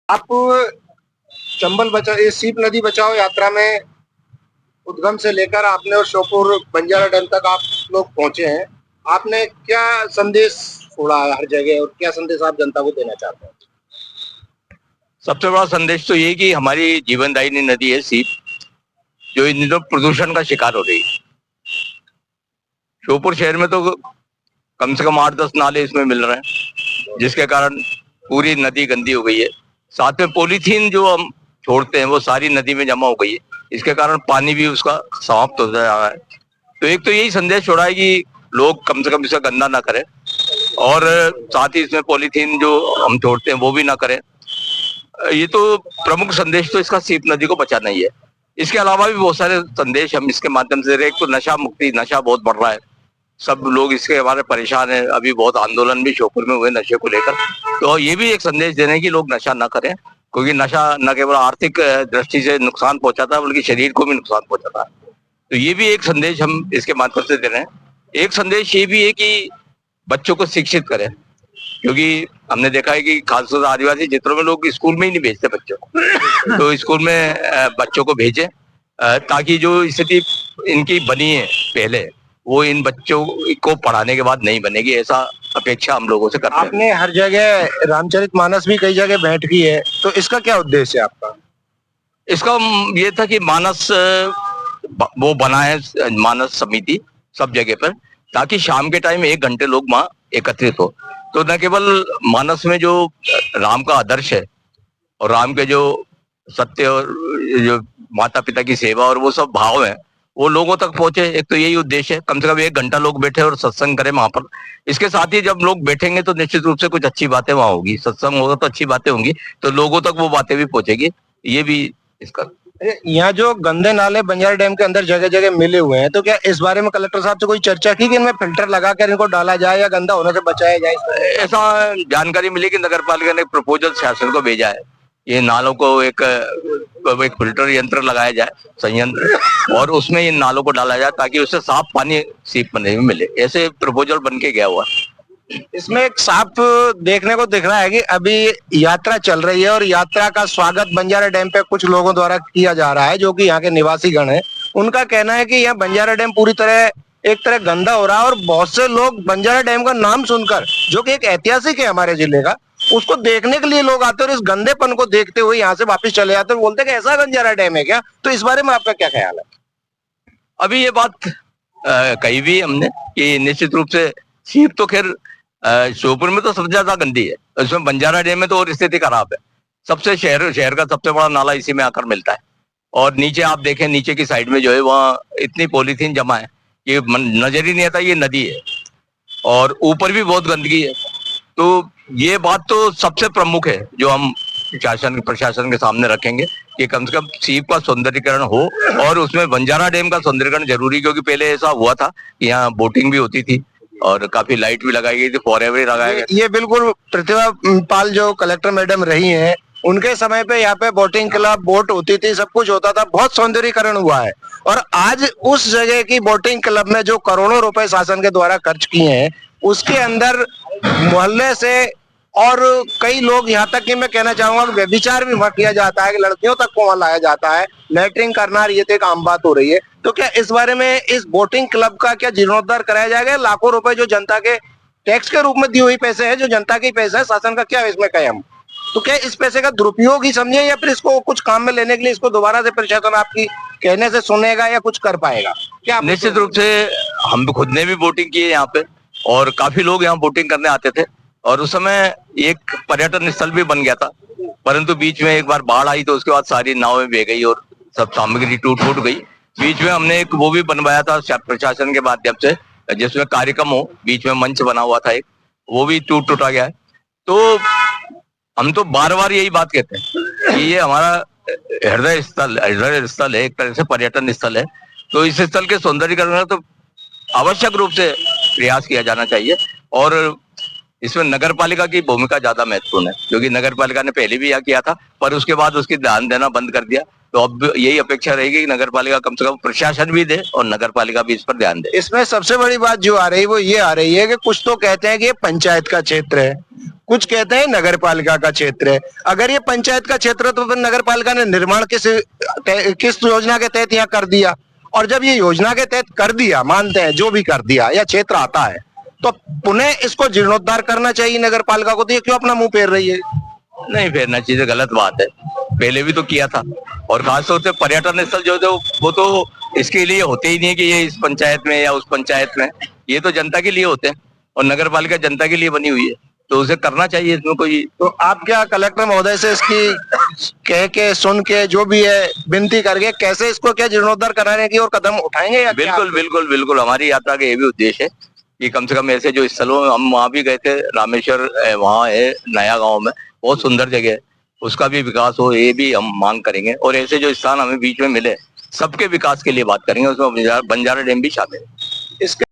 आप चंबल बचाओ ये सीप नदी बचाओ यात्रा में उद्गम से लेकर आपने और श्योपुर बंजारा डैम तक आप लोग पहुंचे हैं। आपने क्या संदेश छोड़ा है हर जगह और क्या संदेश आप जनता को देना चाहते हैं? सबसे बड़ा संदेश तो ये कि हमारी जीवनदायिनी नदी है सीप, जो इन दिनों प्रदूषण का शिकार हो रही है। श्योपुर शहर में तो कम से कम 8-10 नाले इसमें मिल रहे हैं, जिसके कारण पूरी नदी गंदी हो गई है। साथ में पॉलीथीन जो हम छोड़ते हैं वो सारी नदी में जमा हो गई है, इसके कारण पानी भी उसका समाप्त होता जा रहा है। तो एक तो यही संदेश छोड़ा है कि लोग कम से कम इसे गंदा ना करें, और साथ ही इसमें पॉलीथीन जो हम छोड़ते हैं वो भी ना करें। ये तो प्रमुख संदेश तो इसका सीप नदी को बचाना ही है। इसके अलावा भी बहुत सारे संदेश हम इसके माध्यम से दे रहे हैं। एक तो नशा मुक्ति, नशा बहुत बढ़ रहा है, सब लोग इसके हमारे परेशान हैं। अभी बहुत आंदोलन भी श्योपुर में हुए नशे को लेकर, तो ये भी एक संदेश देने हैं कि लोग नशा ना करें, क्योंकि नशा न केवल आर्थिक दृष्टि से नुकसान पहुंचाता है बल्कि शरीर को भी नुकसान पहुंचाता है। तो ये भी एक संदेश हम इसके माध्यम से दे रहे हैं। एक संदेश ये भी है कि बच्चों को शिक्षित करें, क्योंकि हमने देखा है कि खासतौर से आदिवासी क्षेत्रों में लोग स्कूल में ही नहीं भेजते बच्चों को। तो स्कूल में बच्चों को भेजें, ताकि जो स्थिति इनकी बनी है पहले, वो इन बच्चों को पढ़ाने के बाद नहीं बनेगी, ऐसा अपेक्षा हम लोगों से करते हैं। आपने हर जगह रामचरितमानस भी कई जगह भेंट की है, तो इसका क्या उद्देश्य है आपका? इसका ये था कि मानस वो बना है, मानस समिति सब जगह पर, ताकि शाम के टाइम 1 घंटे लोग वहां एकत्रित हो। तो न केवल मानस में जो राम का आदर्श है और राम के जो सत्य और जो माता पिता की सेवा और वो सब भाव है, वो लोगों तक पहुंचे। एक तो यही उद्देश्य है, कम से कम 1 घंटा लोग बैठे और सत्संग करें वहां पर। इसके साथ ही जब लोग बैठेंगे तो निश्चित रूप से कुछ अच्छी बातें वहां होगी, सत्संग होगा तो अच्छी बातें होंगी, तो लोगों तक वो बातें भी पहुंचेगी। ये भी इसका। यहाँ जो गंदे नाले बंजारा डैम के अंदर जगह जगह मिले हुए हैं, तो क्या इस बारे में कलेक्टर साहब से कोई चर्चा की कि इनमें फिल्टर लगाकर इनको डाला जाए या गंदा होने से बचाया जाए? ऐसा जानकारी मिली कि नगर पालिका ने एक प्रपोजल शासन को भेजा है, ये नालों को एक फिल्टर यंत्र लगाया जाए, संयंत्र, और उसमें इन नालों को डाला जाए ताकि उससे साफ पानी सीप नदी में मिले। ऐसे प्रपोजल बन के गया हुआ। इसमें एक साफ देखने को दिख रहा है कि अभी यात्रा चल रही है और यात्रा का स्वागत बंजारा डैम पे कुछ लोगों द्वारा किया जा रहा है, जो कि यहाँ के निवासी गण हैं। उनका कहना है कि यहाँ बंजारा डैम पूरी तरह एक तरह गंदा हो रहा है और बहुत से लोग बंजारा डैम का नाम सुनकर, जो कि एक ऐतिहासिक है हमारे जिले का, उसको देखने के लिए लोग आते हैं और इस गंदेपन को देखते हुए यहाँ से वापिस चले जाते हैं। बोलते हैं कि ऐसा बंजारा डैम है क्या? तो इस बारे में आपका क्या ख्याल है? अभी ये बात कही भी हमने कि निश्चित रूप से सीप तो खैर श्योपुर में तो सबसे ज्यादा गंदी है, उसमें बंजारा डैम में तो और स्थिति खराब है। सबसे शहर का सबसे बड़ा नाला इसी में आकर मिलता है, और नीचे आप देखें, नीचे की साइड में जो है वहाँ इतनी पॉलीथीन जमा है कि नजर ही नहीं आता ये नदी है, और ऊपर भी बहुत गंदगी है। तो ये बात तो सबसे प्रमुख है जो हम प्रशासन के सामने रखेंगे कि कम से कम सीप का सौंदर्यीकरण हो, और उसमें बंजारा डैम का सौंदर्यीकरण जरूरी, क्योंकि पहले ऐसा हुआ था कि यहाँ बोटिंग भी होती थी और काफी लाइट भी लगाई गई थी, फॉरेवर भी लगाया गया। ये बिल्कुल प्रतिभा पाल जो कलेक्टर मैडम रही हैं, उनके समय पे यहाँ पे बोटिंग क्लब, बोट होती थी, सब कुछ होता था, बहुत सौंदर्यीकरण हुआ है। और आज उस जगह की बोटिंग क्लब में जो करोड़ों रुपए शासन के द्वारा खर्च किए हैं, उसके अंदर मोहल्ले से और कई लोग, यहाँ तक कि मैं कहना चाहूंगा कि व्यभिचार भी वहां किया जाता है, कि लड़कियों तक को वहां लाया जाता है, लैट्रिन करना, ये तो एक आम बात हो रही है। तो क्या इस बारे में इस बोटिंग क्लब का क्या जीर्णोद्धार कराया जाएगा? लाखों रुपए जो जनता के टैक्स के रूप में दी हुई पैसे है, जो जनता की पैसा है, शासन का क्या इसमें कयाम? तो क्या इस पैसे का दुरुपयोग ही समझे, या फिर इसको कुछ काम में लेने के लिए इसको दोबारा से प्रशासन आपकी कहने से सुनेगा या कुछ कर पाएगा क्या? निश्चित रूप से हम खुद ने भी बोटिंग की है यहाँ पे, और काफी लोग यहाँ बोटिंग करने आते थे, और उस समय एक पर्यटन स्थल भी बन गया था। परंतु बीच में एक बार बाढ़ आई तो उसके बाद सारी नावें बह गई और सब सामग्री टूट फूट गई। बीच में हमने एक वो भी बनवाया था प्रशासन के माध्यम से, जिसमें कार्यक्रम हो, बीच में मंच बना हुआ था एक, वो भी टूटा गया है। तो हम तो बार बार यही बात कहते हैं कि ये हमारा हृदय स्थल है, एक तरह से पर्यटन स्थल है। तो इस स्थल के सौंदर्यीकरण में तो आवश्यक रूप से प्रयास किया जाना चाहिए, और इसमें नगर पालिका की भूमिका ज्यादा महत्वपूर्ण है, क्योंकि नगर पालिका ने पहले भी यह किया था, पर उसके बाद उसकी ध्यान देना बंद कर दिया। तो अब यही अपेक्षा रहेगी कि नगर पालिका कम से कम प्रशासन भी दे और नगर पालिका भी इस पर ध्यान दे। इसमें सबसे बड़ी बात जो आ रही है वो ये आ रही है कि कुछ तो कहते हैं कि ये पंचायत का क्षेत्र है, कुछ कहते हैं नगर पालिका का क्षेत्र है। अगर ये पंचायत का क्षेत्र है तो फिर नगर पालिका ने निर्माण किस योजना के तहत यहाँ कर दिया? और जब ये योजना के तहत कर दिया, मानते हैं जो भी कर दिया या क्षेत्र आता है, तो पुनः इसको जीर्णोद्धार करना चाहिए नगर पालिका को। तो ये क्यों अपना मुंह फेर रही है? नहीं फेरना चाहिए, गलत बात है। पहले भी तो किया था। और खासतौर से पर्यटन स्थल जो थे वो तो इसके लिए होते ही नहीं कि ये इस पंचायत में या उस पंचायत में, ये तो जनता के लिए होते हैं और नगर पालिका जनता के लिए बनी हुई है, तो उसे करना चाहिए। इसमें कोई तो आप क्या कलेक्टर महोदय से इसकी कह के सुन के जो भी है विनती करके कैसे इसको क्या जीर्णोद्धार कराने की और कदम उठाएंगे या क्या? बिल्कुल बिल्कुल बिल्कुल, हमारी यात्रा का ये भी उद्देश्य है कि कम से कम ऐसे जो स्थलों, हम वहां भी गए थे, रामेश्वर वहां है नया गांव में, बहुत सुंदर जगह है, उसका भी विकास हो, ये भी हम मांग करेंगे। और ऐसे जो स्थान हमें बीच में मिले, सबके विकास के लिए बात करेंगे, उसमें बंजारा डैम भी शामिल है। इसके